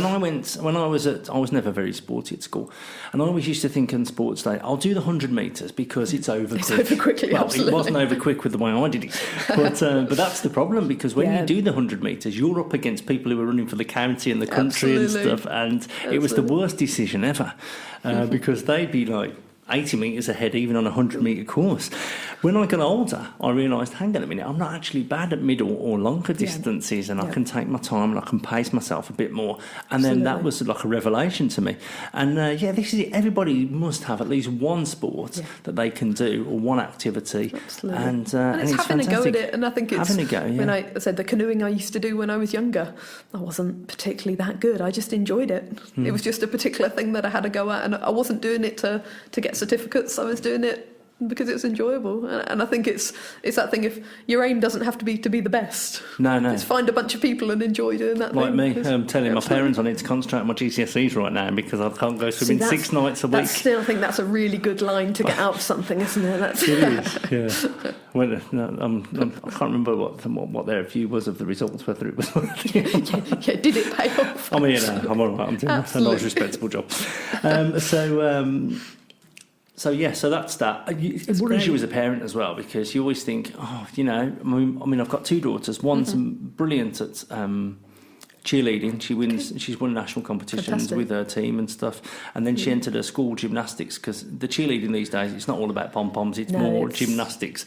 When I was never very sporty at school, and I always used to think on sports day, I'll do the 100 metres because it's over quick. It's over quickly, well, absolutely. It wasn't over quick with the way I did it, but that's the problem because when you do the 100 metres, you're up against people who are running for the county and the country and stuff, and it was the worst decision ever because they'd be like 80 metres ahead even on a 100 metre course. When I got older, I realised, hang on a minute, I'm not actually bad at middle or longer distances and I can take my time and I can pace myself a bit more. And then that was like a revelation to me. And this is it. Everybody must have at least one sport that they can do or one activity. Absolutely. And it's it's having fantastic. a go at it. And I think it's having a go, when I said the canoeing I used to do when I was younger, I wasn't particularly that good. I just enjoyed it. It was just a particular thing that I had a go at, and I wasn't doing it to get certificates. I was doing it because it's enjoyable, and I think it's that thing. If your aim doesn't have to be the best, no, just find a bunch of people and enjoy doing that. Like thing. me, I'm telling my parents I need to concentrate on my GCSEs right now because I can't go swimming 6 nights a week. I think that's a really good line to get out of something, isn't it? It is, yeah. Well, I can't remember what their view was of the results, whether it was. Did it pay off? I'm here now. I'm all right. I'm doing a nice, respectable job. So that's that. It worries you as a parent as well because you always think, I've got 2 daughters. One's brilliant at cheerleading. She's won national competitions with her team and stuff. And then she entered her school gymnastics because the cheerleading these days, it's not all about pom-poms, it's more gymnastics.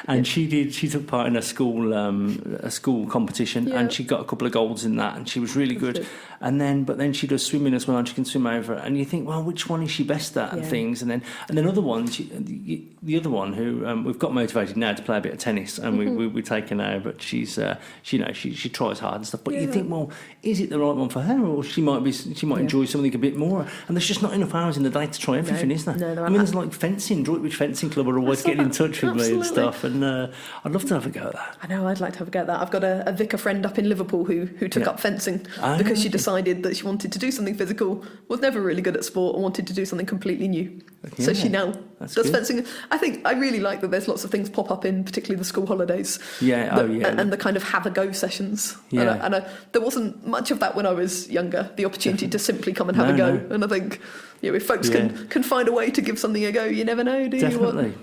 And she took part in a school competition and she got a couple of golds in that and she was really good. But then she does swimming as well and she can swim over. And you think, well, which one is she best at and things? And then other ones, the other one who we've got motivated now to play a bit of tennis and we take her now, but she tries hard and stuff. But you think, well, is it the right one for her, or she might enjoy something a bit more? And there's just not enough hours in the day to try everything, is there? No, there's like fencing. Droitwich Fencing Club are always getting in touch with me and stuff, and I'd love to have a go at that. I know, I'd like to have a go at that. I've got a vicar friend up in Liverpool who took up fencing because she decided that she wanted to do something physical, was never really good at sport, and wanted to do something completely new. So she now does fencing. I think I really like that there's lots of things pop up in particularly the school holidays. And the kind of have a go sessions. And there wasn't much of that when I was younger, the opportunity to simply come and have a go. And I think if folks can find a way to give something a go, you never know, do you? Definitely,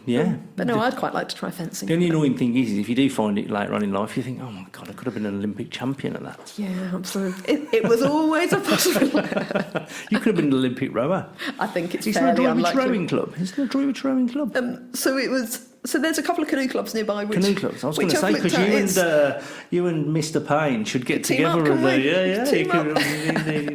But no, I'd quite like to try fencing. The only annoying thing is if you do find it later on in life, you think, oh my God, I could have been an Olympic champion at that. Yeah, absolutely. It was always a possibility. You could have been an Olympic rower. I think it's fairly fairly unlikely. unlikely. Rowing club? Isn't there a Droitwich Rowing Club? So there's a couple of canoe clubs nearby. Canoe clubs. I was going to say because you and Mr. Payne should get together.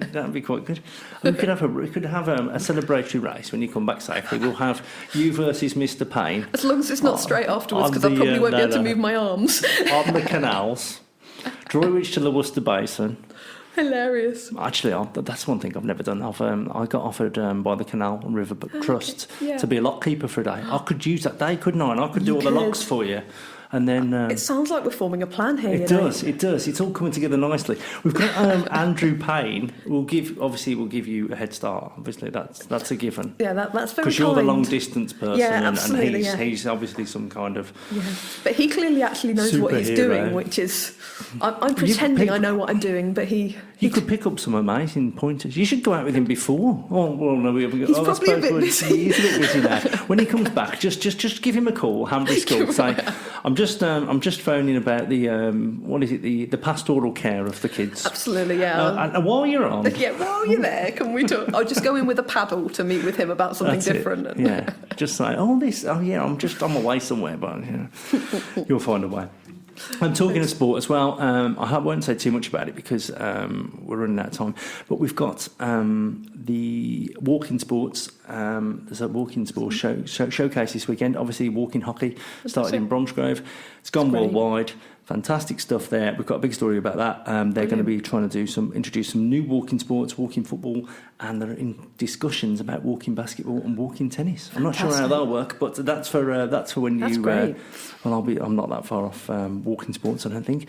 That'd be quite good. We could have a celebratory race when you come back safely. We'll have you versus Mr. Payne. As long as it's not straight afterwards, because I probably won't be able to move my arms. On the canals, Droitwich to the Worcester Basin. Hilarious. Actually, that's one thing I've never done. I got offered by the Canal and River Trust to be a lock keeper for a day. I could use that day, couldn't I? And I could do all the locks for you. And then it sounds like we're forming a plan here. It does. It's all coming together nicely. We've got Andrew Payne. We'll give you a head start. Obviously, that's a given. Yeah, that's very kind. Because you're the long distance person, absolutely, and he's obviously some kind of. Yeah, but he clearly actually knows what he's doing, which is I'm pretending I know what I'm doing, but he. You could pick up some amazing pointers. You should go out with him before. Oh well, no, he's probably a bit busy. He's a bit busy now. When he comes back, just give him a call. Hanbury School. Say, I'm just phoning about the pastoral care of the kids. Absolutely, yeah. And while you're on, while you're there, can we talk? I'll just go in with a paddle to meet with him about something different. Yeah, just say, I'm away somewhere, but you'll find a way. I'm talking of sport as well. I won't say too much about it because we're running out of time. But we've got the walking sports. There's a walking sports showcase this weekend. Obviously, walking hockey started in Bromsgrove. It's gone worldwide. Fantastic stuff there. We've got a big story about that. They're going to be trying to introduce some new walking sports, walking football, and they're in discussions about walking basketball and walking tennis. I'm not sure how that'll work, but that's for when that's you. Great. I'm not that far off walking sports, I don't think.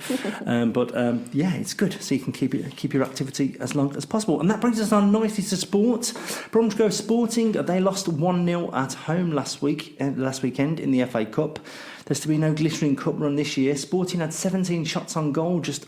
Yeah, it's good. So you can keep your activity as long as possible. And that brings us on nicely to sport. Bromsgrove Sporting, they lost 1-0 at home last weekend in the FA Cup. There's to be no glittering cup run this year. Sporting had 17 shots on goal, just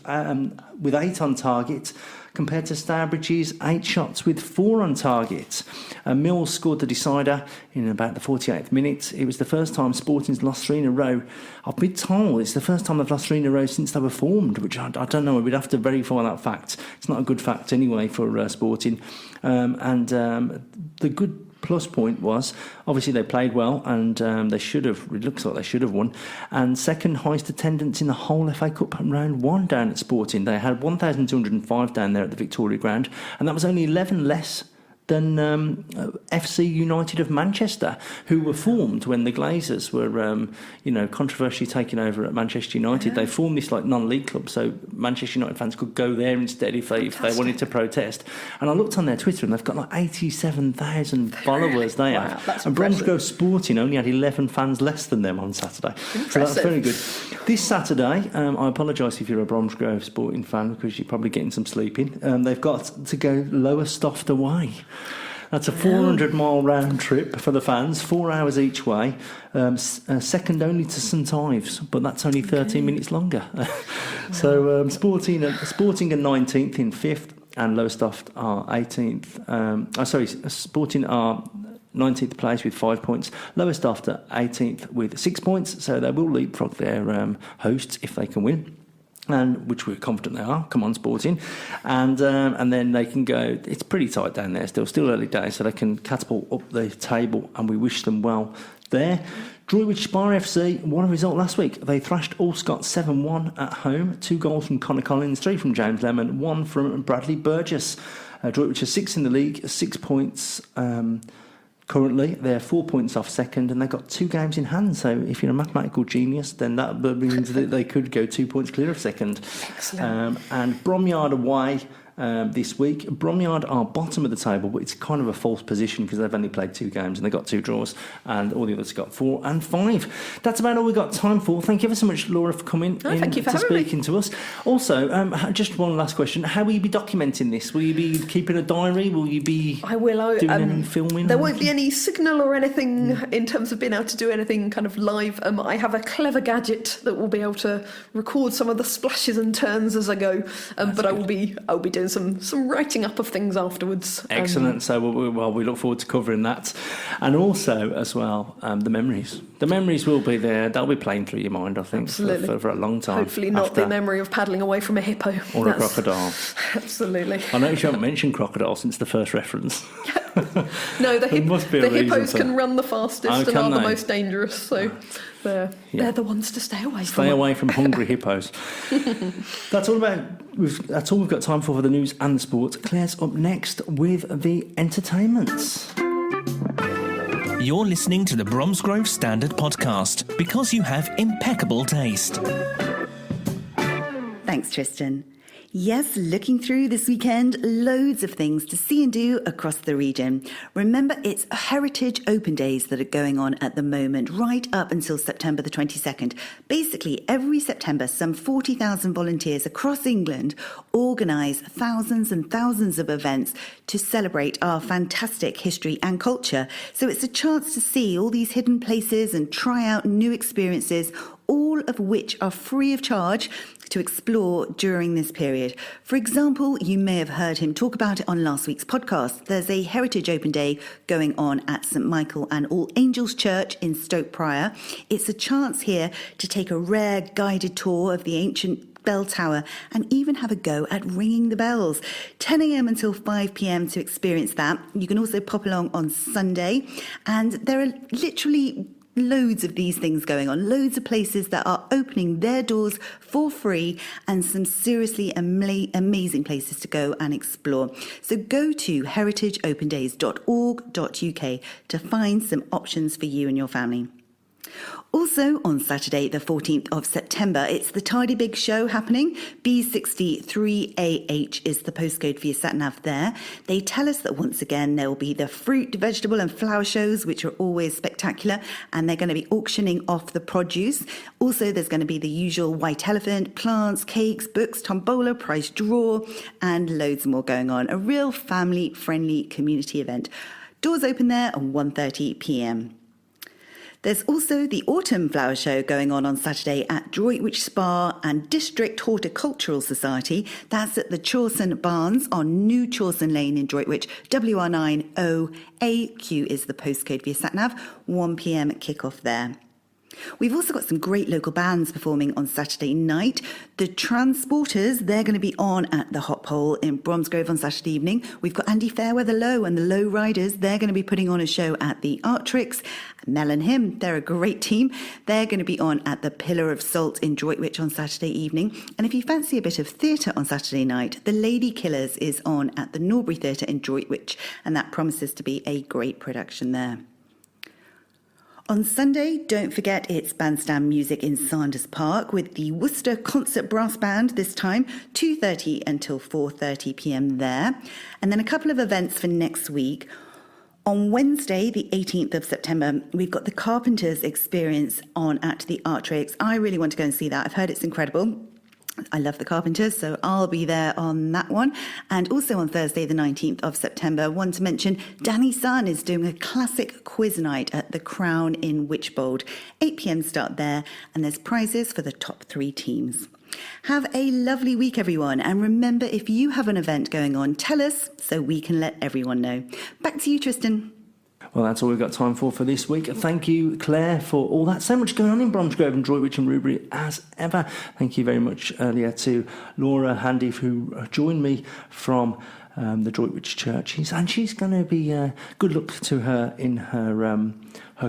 with 8 on target, compared to Stourbridge's 8 shots with 4 on target. Mills scored the decider in about the 48th minute. It was the first time Sporting's lost 3 in a row. I've been told it's the first time they've lost 3 in a row since they were formed, which I don't know. We'd have to verify that fact. It's not a good fact anyway for Sporting. The good plus point was, obviously they played well and it looks like they should have won. And second highest attendance in the whole FA Cup round 1 down at Sporting. They had 1,205 down there at the Victoria Ground, and that was only 11 less than FC United of Manchester, who were formed when the Glazers were, controversially taken over at Manchester United. Yeah. They formed this non-league club, so Manchester United fans could go there instead if they wanted to protest. And I looked on their Twitter, and they've got 87,000 followers. They have. That's and Bromsgrove Sporting only had 11 fans less than them on Saturday. Impressive. So that's very good. This Saturday, I apologise if you're a Bromsgrove Sporting fan, because you're probably getting some sleep in. They've got to go Lowestoft away. That's a 400-mile round trip for the fans, 4 hours each way, second only to St Ives, but that's only 13 minutes longer. So Sporting are 19th in 5th, and Lowestoft are 18th. Sporting are 19th place with 5 points. Lowestoft are 18th with 6 points, so they will leapfrog their hosts if they can win. And which we're confident they are. Come on, Sporting, and then they can go. It's pretty tight down there still early days, so they can catapult up the table, and we wish them well there. Droitwich Spire FC, what a result last week. They thrashed Allscott 7-1 at home. 2 goals from Connor Collins, 3 from James Lemon, 1 from Bradley Burgess. Droitwich are 6th in the league, 6 points. Currently, they're 4 points off second, and they've got 2 games in hand. So if you're a mathematical genius, then that means that they could go 2 points clear of second. Excellent. And Bromyard away this week. Bromyard are bottom of the table, but it's kind of a false position because they've only played 2 games and they've got 2 draws, and all the others got 4 and 5. That's about all we've got time for. Thank you ever so much, Laura, for coming thank you for speaking to us. Also, just one last question. How will you be documenting this? Will you be keeping a diary? Will you be doing any filming? There won't be any signal or anything in terms of being able to do anything kind of live. I have a clever gadget that will be able to record some of the splashes and turns as I go, but I'll be doing some writing up of things afterwards. Excellent. So we look forward to covering that, and also as well the memories. The memories will be there. They'll be playing through your mind, I think, for a long time. Hopefully not the memory of paddling away from a hippo or a crocodile. Absolutely. I notice you haven't mentioned crocodile since the first reference. No, the hippos can run the fastest and are the most dangerous, so they're the ones to stay away from. Stay away from hungry hippos. That's all we've got time for the news and the sports. Claire's up next with the entertainments. You're listening to the Bromsgrove Standard Podcast because you have impeccable taste. Thanks, Tristan. Yes, looking through this weekend, loads of things to see and do across the region. Remember, it's Heritage Open Days that are going on at the moment, right up until September the 22nd. Basically, every September, some 40,000 volunteers across England organise thousands and thousands of events to celebrate our fantastic history and culture. So it's a chance to see all these hidden places and try out new experiences, all of which are free of charge to explore during this period. For example, you may have heard him talk about it on last week's podcast. There's a Heritage Open Day going on at St Michael and All Angels Church in Stoke Prior. It's a chance here to take a rare guided tour of the ancient bell tower and even have a go at ringing the bells. 10 a.m. until 5 p.m. to experience that. You can also pop along on Sunday, and there are literally loads of these things going on, loads of places that are opening their doors for free, and some seriously amazing places to go and explore. So go to heritageopendays.org.uk to find some options for you and your family. Also on Saturday, the 14th of September, it's the Tidy Big Show happening. B63AH is the postcode for your sat-nav there. They tell us that once again there will be the fruit, vegetable and flower shows, which are always spectacular, and they're going to be auctioning off the produce. Also, there's going to be the usual white elephant, plants, cakes, books, tombola, prize draw, and loads more going on. A real family-friendly community event. Doors open there at 1:30 p.m. There's also the Autumn Flower Show going on Saturday at Droitwich Spa and District Horticultural Society. That's at the Chawson Barns on New Chawson Lane in Droitwich. WR90AQ is the postcode for your sat-nav. 1 p.m. kick-off there. We've also got some great local bands performing on Saturday night. The Transporters, they're going to be on at the Hot Pole in Bromsgrove on Saturday evening. We've got Andy Fairweather Low and the Low Riders. They're going to be putting on a show at the Artrix. Mel and Him, they're a great team. They're going to be on at the Pillar of Salt in Droitwich on Saturday evening. And if you fancy a bit of theatre on Saturday night, The Lady Killers is on at the Norbury Theatre in Droitwich. And that promises to be a great production there. On Sunday, don't forget it's bandstand music in Sanders Park with the Worcester Concert Brass Band this time, 2:30 until 4:30 p.m. there. And then a couple of events for next week. On Wednesday, the 18th of September, we've got the Carpenters Experience on at the Artrix. I really want to go and see that. I've heard it's incredible. I love the Carpenters, so I'll be there on that one. And also on Thursday, the 19th of September, one to mention, Danny Sun is doing a classic quiz night at the Crown in Wychbold. 8 p.m. start there, and there's prizes for the top 3 teams. Have a lovely week, everyone. And remember, if you have an event going on, tell us so we can let everyone know. Back to you, Tristan. Well, that's all we've got time for this week. Thank you, Claire, for all that. So much going on in Bromsgrove and Droitwich and Rubery as ever. Thank you very much earlier to Laura Handy, who joined me from the Droitwich Church. And she's going to be good luck to her in her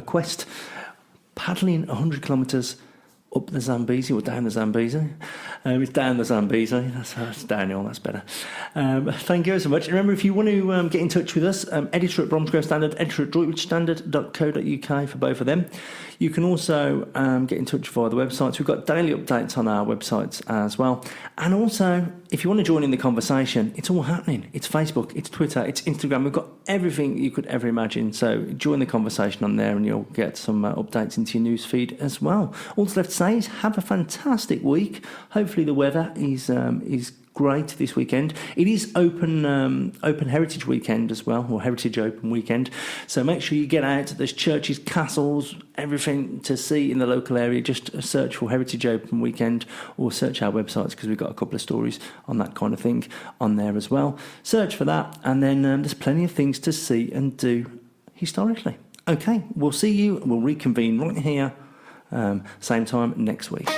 quest, paddling 100 kilometres up the Zambezi, or down the Zambezi. It's down the Zambezi. That's downhill, that's better. Thank you so much. Remember, if you want to get in touch with us, editor at Bromsgrove Standard, editor at droitwichstandard.co.uk for both of them. You can also get in touch via the websites. We've got daily updates on our websites as well. And also, if you want to join in the conversation, it's all happening. It's Facebook, it's Twitter, it's Instagram. We've got everything you could ever imagine. So join the conversation on there and you'll get some updates into your news feed as well. All that's left to say is have a fantastic week. Hopefully the weather is great this weekend. It is Open Heritage Weekend as well, or Heritage Open Weekend. So make sure you get out. There's churches, castles, everything to see in the local area. Just search for Heritage Open Weekend or search our websites because we've got a couple of stories on that kind of thing on there as well. Search for that, and then there's plenty of things to see and do historically. Okay, we'll see you. We'll reconvene right here, same time next week.